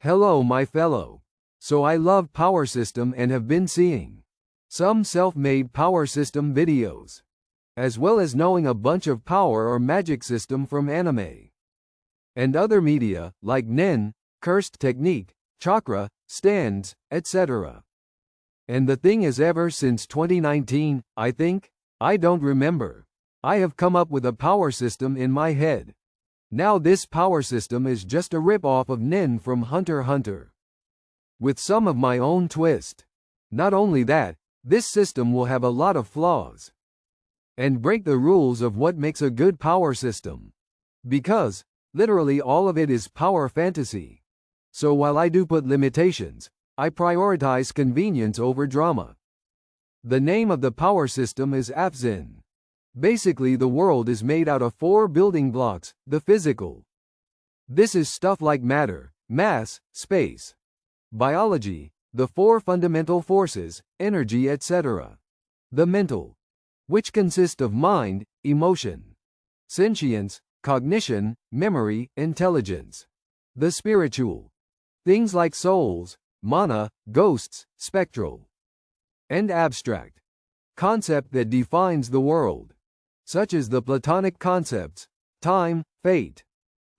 Hello my fellow. So I love power system and have been seeing some self-made power system videos, as well as knowing a bunch of power or magic system from anime and other media, like nen, cursed technique, chakra, stands, etc. And the thing is, ever since 2019, I think, I don't remember, I have come up with a power system in my head. Now this power system is just a rip-off of nen from Hunter x Hunter, with some of my own twist. Not only that, this system will have a lot of flaws and break the rules of what makes a good power system, because literally all of it is power fantasy. So while I do put limitations, I prioritize convenience over drama. The name of the power system is Afzin. Basically, the world is made out of 4 building blocks: the physical. This is stuff like matter, mass, space, biology, the 4 fundamental forces, energy, etc. The mental, which consist of mind, emotion, sentience, cognition, memory, intelligence. The spiritual, things like souls, mana, ghosts, spectral, and abstract, concept that defines the world, such as the Platonic concepts, time, fate,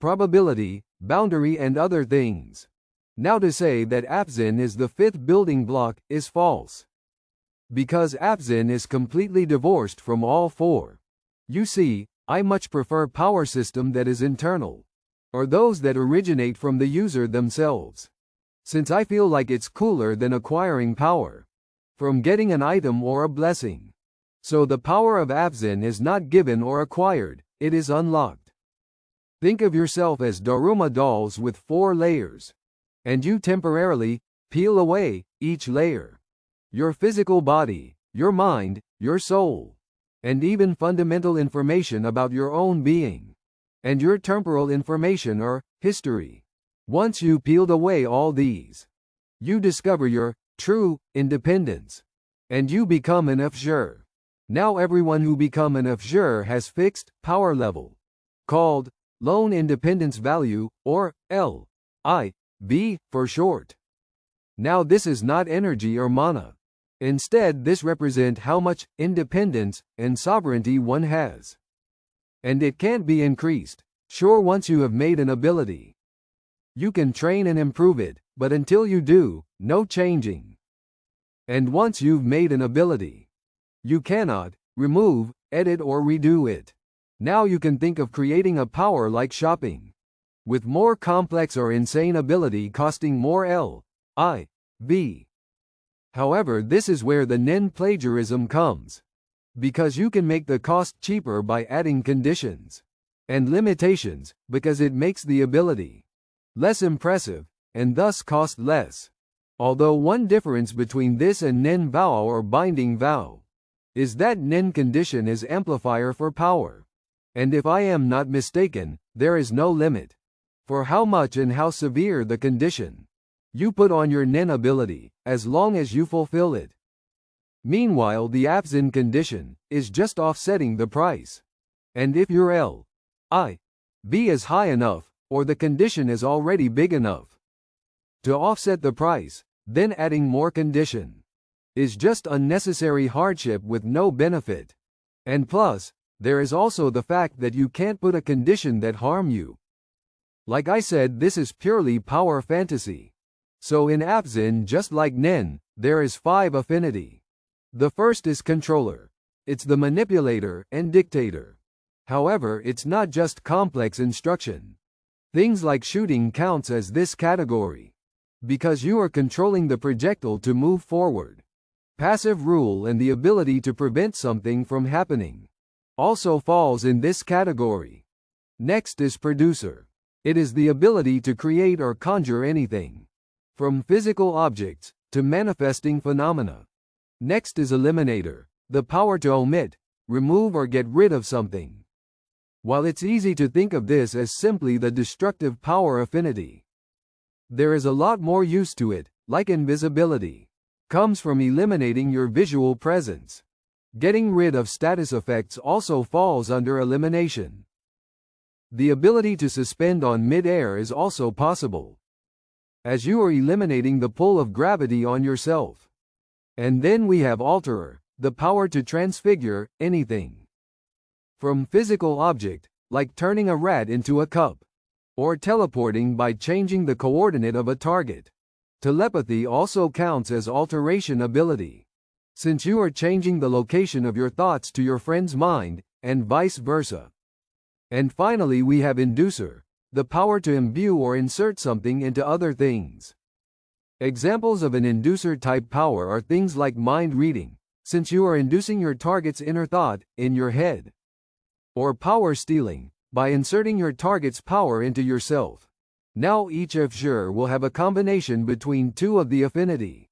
probability, boundary, and other things. Now to say that Afzin is the 5th building block is false, because Afzin is completely divorced from all 4. You see, I much prefer power system that is internal, or those that originate from the user themselves, since I feel like it's cooler than acquiring power from getting an item or a blessing. So the power of Afzin is not given or acquired, it is unlocked. Think of yourself as Daruma dolls with 4 layers, and you temporarily peel away each layer: your physical body, your mind, your soul, and even fundamental information about your own being, and your temporal information or history. Once you peeled away all these, you discover your true independence, and you become an Fzher. Now everyone who become an Fzher has fixed power level, called lone independence value, or LIV for short. Now this is not energy or mana. Instead, this represent how much independence and sovereignty one has. And it can't be increased. Sure, once you have made an ability, you can train and improve it, but until you do, no changing. And once you've made an ability, you cannot remove, edit, or redo it. Now you can think of creating a power like shopping, with more complex or insane ability costing more LIV. However, this is where the nen plagiarism comes, because you can make the cost cheaper by adding conditions and limitations, because it makes the ability less impressive, and thus cost less. Although one difference between this and nen vow or binding vow is that nen condition is amplifier for power. And if I am not mistaken, there is no limit for how much and how severe the condition you put on your nen ability, as long as you fulfill it. Meanwhile, the Afzin condition is just offsetting the price. And if your LIV is high enough, or the condition is already big enough to offset the price, then adding more condition is just unnecessary hardship with no benefit. And plus, there is also the fact that you can't put a condition that harm you. Like I said, this is purely power fantasy. So in Afzin, just like nen, there is 5 affinity. The first is controller. It's the manipulator and dictator. However, it's not just complex instruction. Things like shooting counts as this category, because you are controlling the projectile to move forward. Passive rule and the ability to prevent something from happening also falls in this category. Next is producer. It is the ability to create or conjure anything, from physical objects to manifesting phenomena. Next is eliminator, the power to omit, remove, or get rid of something. While it's easy to think of this as simply the destructive power affinity, there is a lot more use to it, like invisibility comes from eliminating your visual presence. Getting rid of status effects also falls under elimination. The ability to suspend on mid-air is also possible. as you are eliminating the pull of gravity on yourself. And then we have alterer, the power to transfigure anything. From physical object, like turning a rat into a cup, or teleporting by changing the coordinate of a target. Telepathy also counts as alteration ability, since you are changing the location of your thoughts to your friend's mind, and vice versa. And finally we have inducer, the power to imbue or insert something into other things. Examples of an inducer-type power are things like mind reading, since you are inducing your target's inner thought in your head. Or power stealing, by inserting your target's power into yourself. Now each fsure will have a combination between two of the affinity.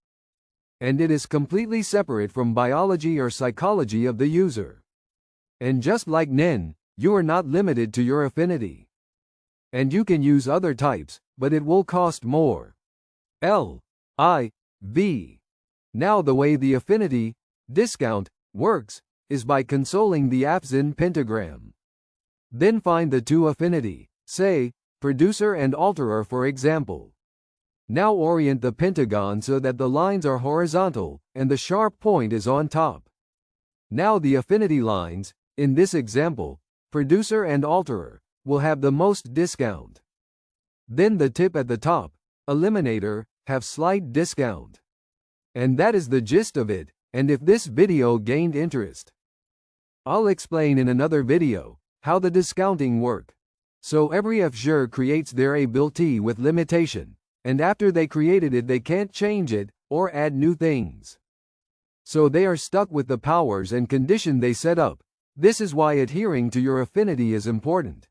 And it is completely separate from biology or psychology of the user. And just like Nen, you are not limited to your affinity. And you can use other types, but it will cost more. L.I.V. Now the way the affinity discount works is by consoling the Afzin pentagram. Then find the two affinity, say, producer and alterer for example. Now orient the pentagon so that the lines are horizontal, and the sharp point is on top. Now the affinity lines, in this example, producer and alterer, will have the most discount. Then the tip at the top, eliminator, have slight discount. And that is the gist of it, and if this video gained interest, I'll explain in another video how the discounting work. So every fsure creates their ability with limitation, and after they created it they can't change it, or add new things. So they are stuck with the powers and condition they set up. This is why adhering to your affinity is important.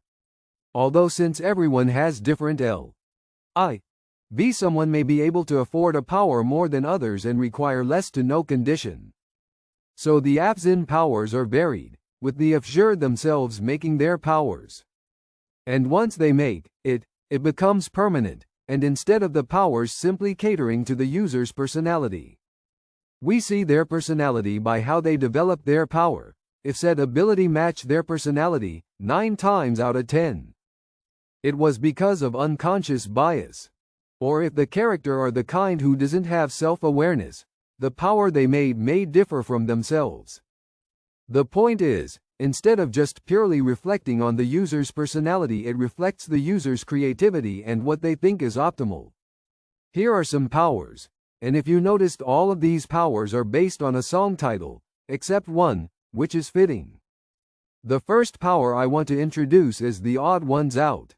Although since everyone has different L.I.V. someone may be able to afford a power more than others and require less to no condition. So the Afzin powers are varied, with the fsure themselves making their powers. And once they make it, it becomes permanent, and instead of the powers simply catering to the user's personality. We see their personality by how they develop their power. If said ability matched their personality, 9 times out of 10. It was because of unconscious bias. Or if the character are the kind who doesn't have self-awareness, the power they made may differ from themselves. The point is, instead of just purely reflecting on the user's personality, it reflects the user's creativity and what they think is optimal. Here are some powers, and if you noticed all of these powers are based on a song title, except one, which is fitting. The first power I want to introduce is the odd ones out.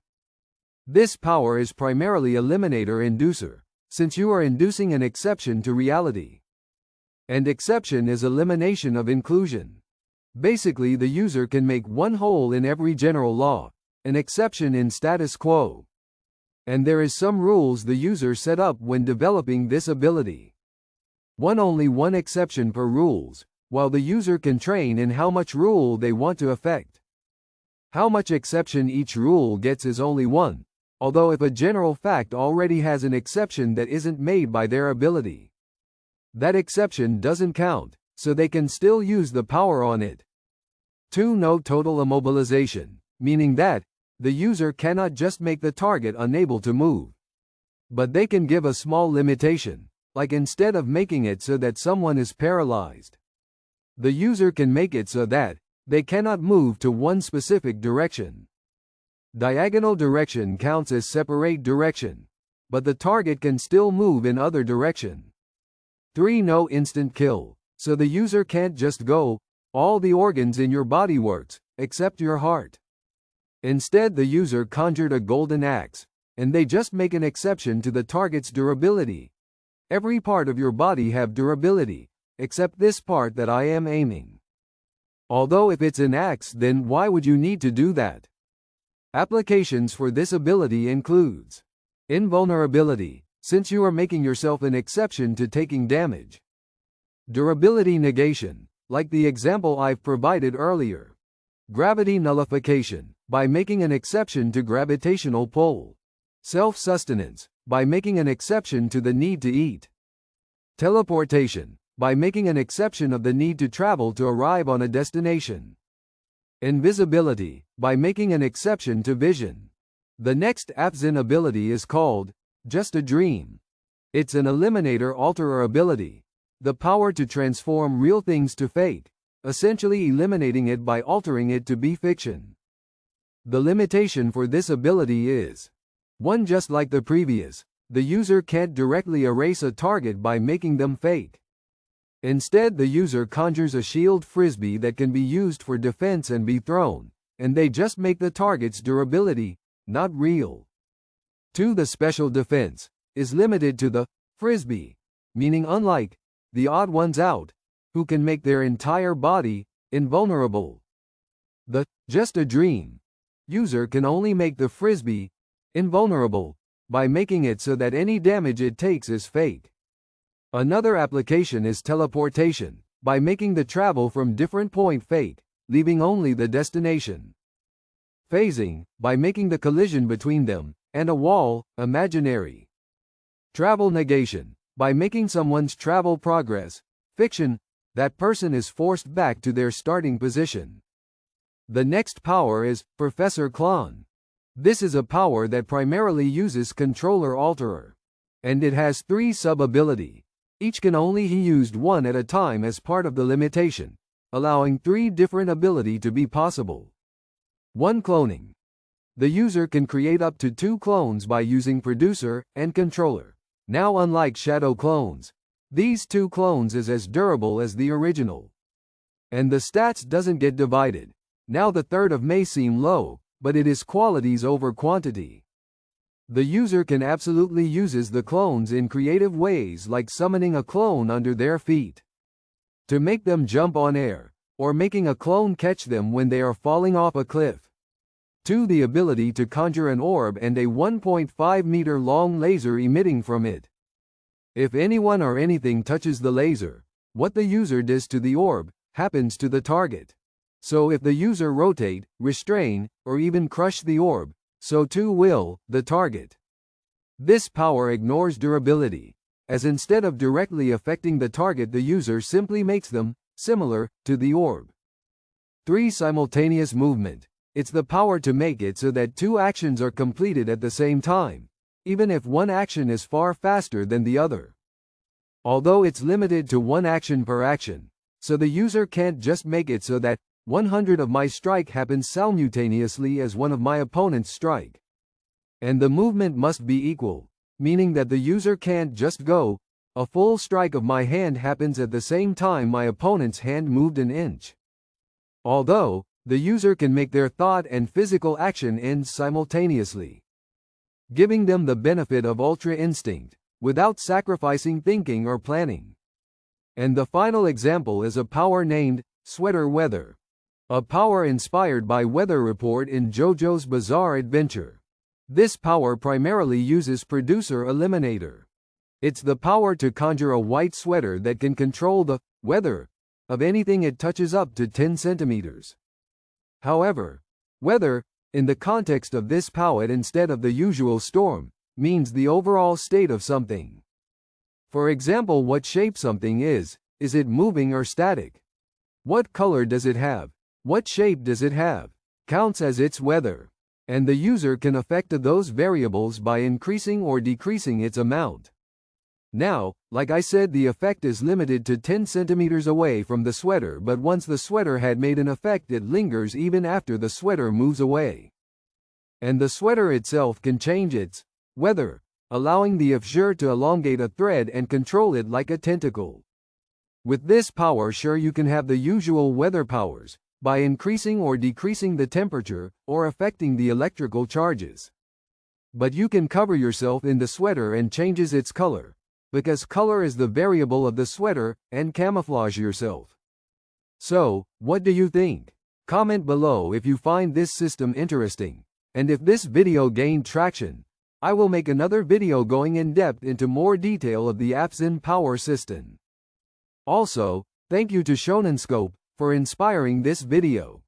This power is primarily eliminator inducer, since you are inducing an exception to reality. And exception is elimination of inclusion. Basically the user can make one hole in every general law, an exception in status quo. And there is some rules the user set up when developing this ability. Only one exception per rules, while the user can train in how much rule they want to affect. How much exception each rule gets is only one, although if a general fact already has an exception that isn't made by their ability, that exception doesn't count, so they can still use the power on it. 2. No total immobilization, meaning that the user cannot just make the target unable to move, but they can give a small limitation, like instead of making it so that someone is paralyzed, the user can make it so that they cannot move to one specific direction. Diagonal direction counts as separate direction, but the target can still move in other direction. 3. No instant kill, so the user can't just go, all the organs in your body works, except your heart. Instead the user conjured a golden axe, and they just make an exception to the target's durability. Every part of your body have durability, except this part that I am aiming. Although if it's an axe, then why would you need to do that? Applications for this ability includes invulnerability, since you are making yourself an exception to taking damage. Durability negation, like the example I've provided earlier. Gravity nullification, by making an exception to gravitational pull. Self-sustenance, by making an exception to the need to eat. Teleportation, by making an exception of the need to travel to arrive on a destination. Invisibility, by making an exception to vision. The next Afzin ability is called just a dream. It's an eliminator-alterer ability. The power to transform real things to fake, essentially eliminating it by altering it to be fiction. The limitation for this ability is one. Just like the previous, the user can't directly erase a target by making them fake. Instead, the user conjures a shield frisbee that can be used for defense and be thrown, and they just make the target's durability not real. 2. The special defense is limited to the frisbee, meaning unlike the odd ones out, who can make their entire body invulnerable, the just a dream user can only make the frisbee invulnerable by making it so that any damage it takes is fake. Another application is teleportation, by making the travel from different point fake, leaving only the destination. Phasing, by making the collision between them and a wall imaginary. Travel negation, by making someone's travel progress fiction, that person is forced back to their starting position. The next power is Professor Clon. This is a power that primarily uses controller alterer, and it has 3 sub-ability. Each can only be used one at a time as part of the limitation, allowing 3 different ability to be possible. 1. Cloning. The user can create up to 2 clones by using producer and controller. Now, unlike shadow clones, these 2 clones is as durable as the original. And the stats doesn't get divided. Now the third of may seem low, but it is qualities over quantity. The user can absolutely uses the clones in creative ways, like summoning a clone under their feet to make them jump on air, or making a clone catch them when they are falling off a cliff. 2. The ability to conjure an orb and a 1.5 meter long laser emitting from it. If anyone or anything touches the laser, what the user does to the orb happens to the target. So if the user rotate, restrain, or even crush the orb, so too will the target. This power ignores durability, as instead of directly affecting the target, the user simply makes them similar to the orb. 3. Simultaneous movement. It's the power to make it so that 2 actions are completed at the same time, even if one action is far faster than the other. Although it's limited to 1 action per action, so the user can't just make it so that 100 of my strike happens simultaneously as one of my opponent's strike. And the movement must be equal, meaning that the user can't just go, a full strike of my hand happens at the same time my opponent's hand moved an inch. Although, the user can make their thought and physical action end simultaneously, giving them the benefit of ultra instinct, without sacrificing thinking or planning. And the final example is a power named Sweater Weather, a power inspired by Weather Report in JoJo's Bizarre Adventure. This power primarily uses Producer Eliminator. It's the power to conjure a white sweater that can control the weather of anything it touches up to 10 centimeters. However, weather, in the context of this power instead of the usual storm, means the overall state of something. For example, what shape something is it moving or static? What color does it have? What shape does it have? Counts as its weather. And the user can affect those variables by increasing or decreasing its amount. Now, like I said, the effect is limited to 10 centimeters away from the sweater, but once the sweater had made an effect, it lingers even after the sweater moves away. And the sweater itself can change its weather, allowing the effect to elongate a thread and control it like a tentacle. With this power, sure, you can have the usual weather powers, by increasing or decreasing the temperature, or affecting the electrical charges. But you can cover yourself in the sweater and changes its color, because color is the variable of the sweater, and camouflage yourself. So, what do you think? Comment below if you find this system interesting, and if this video gained traction, I will make another video going in depth into more detail of the Apsin power system. Also, thank you to shounenscope for inspiring this video.